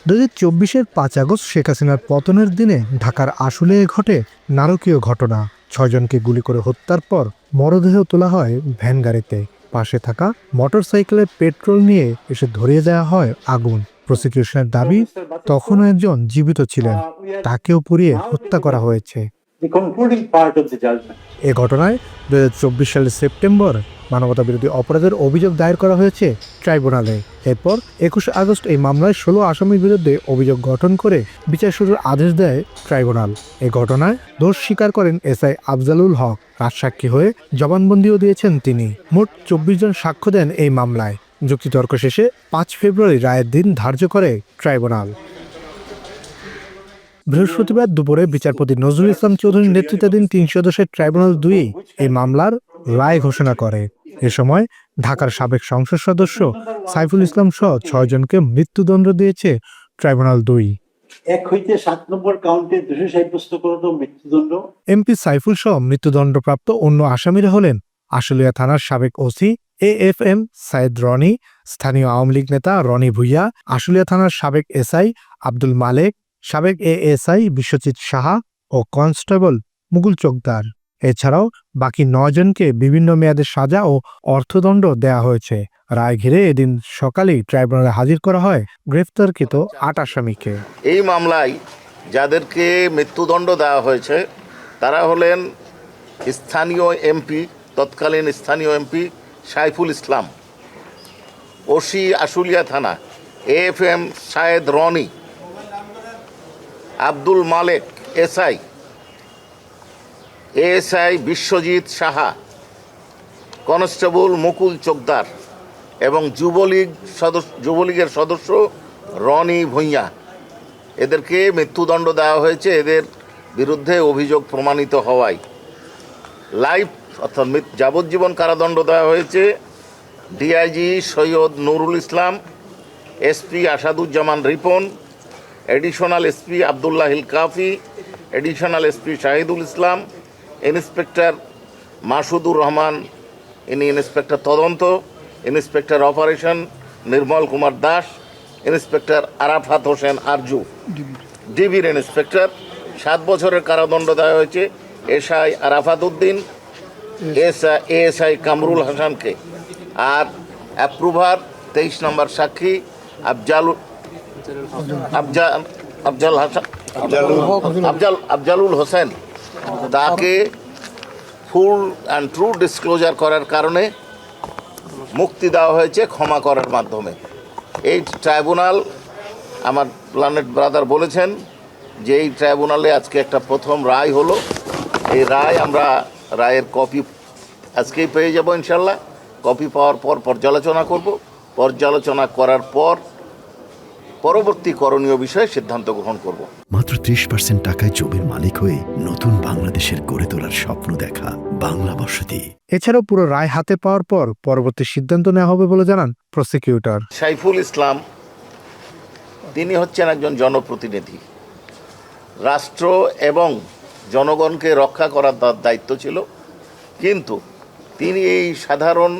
2024-এর 5 August Sheikh হাসিনার পতনের দিনে ঢাকার আশুলিয়ায় ঘটে নারকীয় ঘটনা। 6 জনকে গুলি করে হত্যার পর মরদেহ তোলা হয় ভ্যান গাড়িতে। পাশে থাকা মোটরসাইকেলে পেট্রোল নিয়ে এসে ধরিয়ে দেওয়া হয় আগুন। প্রসিকিউশনের দাবি, তখনও একজন জীবিত ছিলেন, তাকেও পুড়িয়ে হত্যা করা হয়েছে। এ ঘটনায় 2024 সালের সেপ্টেম্বর মানবতাবিরোধী অপরাধের অভিযোগ দায়ের করা হয়েছে ট্রাইব্যুনালে। এরপর 21 আগস্ট এই মামলায় 16 আসামির বিরুদ্ধে অভিযোগ গঠন করে বিচার শুরুর আদেশ দেয় ট্রাইব্যুনাল। এই ঘটনায় দোষ স্বীকার করেন এসআই আফজালুল হক। রাজসাক্ষী হয়ে জবানবন্দিও দিয়েছেন তিনি। মোট 24 জন সাক্ষ্য দেন এই মামলায়। যুক্তিতর্ক শেষে 5 ফেব্রুয়ারি রায়ের দিন ধার্য করে ট্রাইব্যুনাল। বৃহস্পতিবার দুপুরে বিচারপতি নজরুল ইসলাম চৌধুরীর নেতৃত্বাধীন 3 সদস্যের ট্রাইব্যুনাল 2 এই মামলার রায় ঘোষণা করে। এ সময় ঢাকার সাবেক সংসদ সদস্য সাইফুল ইসলাম সহ 6 জনকে মৃত্যুদণ্ড দিয়েছে ট্রাইব্যুনাল 2। 1 হইতে 7 নম্বর কাউন্টে দোষী সাব্যস্ত করানো মৃত্যুদণ্ড। এমপি সাইফুল সহ মৃত্যুদণ্ডপ্রাপ্ত অন্য আসামিরা হলেন আশুলিয়া থানার সাবেক ওসি AFM সাইদ রনি, স্থানীয় আওয়ামী লীগ নেতা রনি ভুইয়া, আশুলিয়া থানার সাবেক এসআই আব্দুল মালেক, সাবেক ASI বিশ্বজিৎ সাহা ও কনস্টেবল মুকুল চোকদার। এছাড়াও বাকি 9 জনকে বিভিন্ন মেয়াদে সাজা ও অর্থদণ্ড দেয়া হয়েছে। রায় ঘিরে এদিন সকালেই ট্রাইব্যুনালে হাজির করা হয় গ্রেফতারকৃত 8 আসামিকে। এই মামলায় যাদেরকে মৃত্যুদণ্ড দেওয়া হয়েছে তারা হলেন তৎকালীন স্থানীয় এমপি সাইফুল ইসলাম, ওসি আশুলিয়া থানা AFM Sayed Roni, Abdul Malek SI, ASI Biswajit Saha, constable Mukul Chokdar এবং যুবলীগের সদস্য রনি ভুঁইয়া। এদেরকে মৃত্যুদণ্ড দেওয়া হয়েছে এদের বিরুদ্ধে অভিযোগ প্রমাণিত হওয়ায়। লাইফ অর্থাৎ যাবজ্জীবন কারাদণ্ড দেওয়া হয়েছে DIG Syed Nurul Islam, SP Asaduzzaman Ripon, additional SP Abdullahil Kafi, additional SP Shahidul Islam, inspector Masudur Rahman, ইনি ইন্সপেক্টর তদন্ত, inspector operation Nirmal Kumar Das, inspector Arafat Hossain Arju, ডিবির ইন্সপেক্টর। 7 বছরের কারাদণ্ড দেওয়া হয়েছে এসআই আরাফাত উদ্দিন, ASI কামরুল হাসানকে। আর অ্যাপ্রুভার 23 নম্বর সাক্ষী আফজালুল হোসেন, তাকে ফুল অ্যান্ড ট্রু ডিসক্লোজার করার কারণে মুক্তি দেওয়া হয়েছে ক্ষমা করার মাধ্যমে। এই ট্রাইব্যুনাল, আমার প্ল্যানেট ব্রাদার বলেছেন যে এই ট্রাইব্যুনালে আজকে একটা প্রথম রায় হলো। এই রায়ের কপি আজকেই পেয়ে যাব ইনশাল্লাহ। কপি পাওয়ার পর পর্যালোচনা করব। পর্যালোচনা করার পর পরবর্তী করণীয় বিষয়ে সিদ্ধান্ত গ্রহণ করব। মাত্র 30% টাকায় জমির মালিক হয়ে নতুন বাংলাদেশের গড়ে তোলার স্বপ্ন দেখা বাংলা বসতি। এছাড়াও পুরো রায় হাতে পাওয়ার পর পরবর্তী সিদ্ধান্ত নেওয়া হবে বলে জানান প্রসিকিউটর। সাইফুল ইসলাম তিনি হচ্ছেন একজন জনপ্রতিনিধি। রাষ্ট্র এবং জনগণকে রক্ষা করার তার দায়িত্ব ছিল, কিন্তু তিনি এই সাধারণ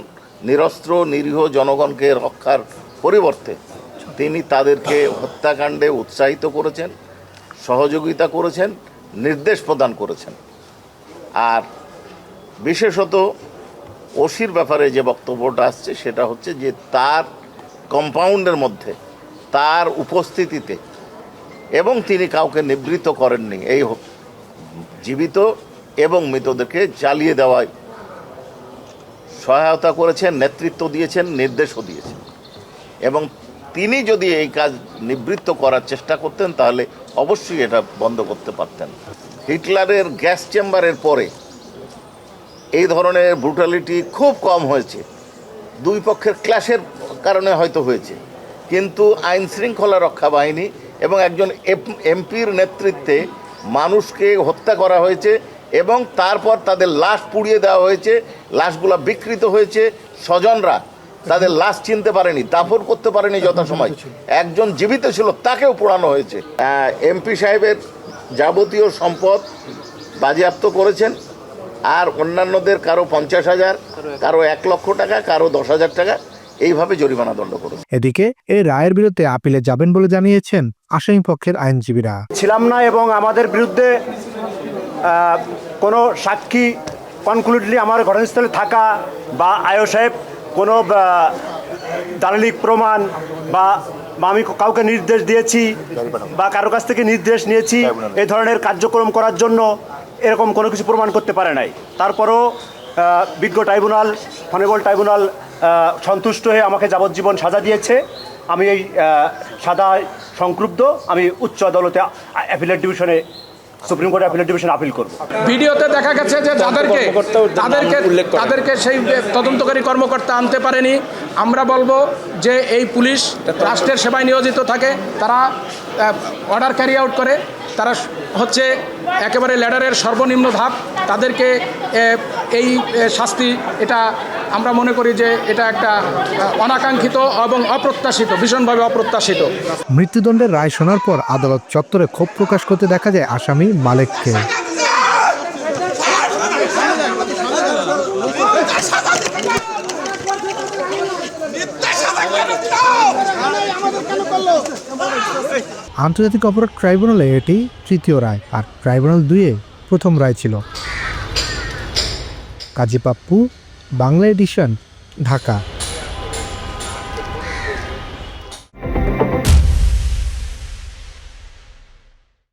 নিরস্ত্র নিরীহ জনগণকে রক্ষার পরিবর্তে তিনি তাদেরকে হত্যাকাণ্ডে উৎসাহিত করেছেন, সহযোগিতা করেছেন, নির্দেশ প্রদান করেছেন। আর বিশেষত ওসির ব্যাপারে যে বক্তব্যটা আসছে সেটা হচ্ছে যে তার কম্পাউন্ডের মধ্যে তার উপস্থিতিতে এবং তিনি কাউকে নিবৃত্ত করেননি, এই জীবিত এবং মৃতদেরকে জ্বালিয়ে দেওয়ায় সহায়তা করেছেন, নেতৃত্ব দিয়েছেন, নির্দেশও দিয়েছেন। এবং তিনি যদি এই কাজ নিবৃত্ত করার চেষ্টা করতেন তাহলে অবশ্যই এটা বন্ধ করতে পারতেন। হিটলারের গ্যাস চেম্বারের পরে এই ধরনের ব্রুটালিটি খুব কম হয়েছে। দুই পক্ষের ক্ল্যাশের কারণে হয়তো হয়েছে, কিন্তু আইন শৃঙ্খলা রক্ষা বাহিনী এবং একজন এমপির নেতৃত্বে মানুষকে হত্যা করা হয়েছে এবং তারপর তাদের লাশ পুড়িয়ে দেওয়া হয়েছে, লাশগুলো বিকৃত হয়েছে, স্বজনরা তাদের লাশ চিনতে পারেনি, দাফন করতে পারেনি যথাসময়। একজন জীবিত ছিল, তাকেও পোড়ানো হয়েছে। এমপি সাহেবের যাবতীয় সম্পদ বাজেয়াপ্ত করেছেন, আর অন্যান্যদের কারো 50,000, কারো 1 লক্ষ টাকা, কারো 10,000 টাকা, এইভাবে জরিমানা দণ্ড করেছে। এদিকে এই রায়ের বিরুদ্ধে আপিলে যাবেন বলে জানিয়েছেন আসামি পক্ষের আইনজীবীরা। ছিলাম না এবং আমাদের বিরুদ্ধে কোনো সাক্ষী কনক্লুডলি আমার ঘটনাস্থলে থাকা বা আয়ো সাহেব কোনো দালিলিক প্রমাণ বা আমি কাউকে নির্দেশ দিয়েছি বা কারো কাছ থেকে নির্দেশ নিয়েছি এই ধরনের কার্যক্রম করার জন্য এরকম কোনো কিছু প্রমাণ করতে পারে নাই। তারপরও বিজ্ঞ ট্রাইব্যুনাল অনেবল ট্রাইব্যুনাল সন্তুষ্ট হয়ে আমাকে যাবজ্জীবন সাজা দিয়েছে। আমি এই সাজায় সংক্ষুব্ধ। আমি উচ্চ আদালতে অ্যাপিলেট ডিভিশনে সুপ্রিম কোর্টে অ্যাপিলেট ডিভিশনে আপিল করব। ভিডিওতে দেখা গেছে যে তাদেরকে সেই তদন্তকারী কর্মকর্তা আনতে পারেনি। আমরা বলবো যে এই পুলিশ রাষ্ট্রের সেবায় নিয়োজিত থাকে, তারা অর্ডার ক্যারি আউট করে, তারা হচ্ছে একেবারে ল্যাডারের সর্বনিম্ন ধাপ। তাদেরকে এই শাস্তি, এটা আমরা মনে করি যে এটা একটা অনাকাঙ্ক্ষিত এবং অপ্রত্যাশিত, ভীষণভাবে অপ্রত্যাশিত। মৃত্যুদণ্ডের রায় শোনার পর আদালত চত্বরে ক্ষোভ প্রকাশ করতে দেখা যায় আসামি মালেককে। আন্তর্জাতিক অপরাধ ট্রাইব্যুনালে এটি তৃতীয় রায়, আর ট্রাইব্যুনাল 2-এ প্রথম রায় ছিল। কাজী পাপ্পু, বাংলা এডিশন, ঢাকা।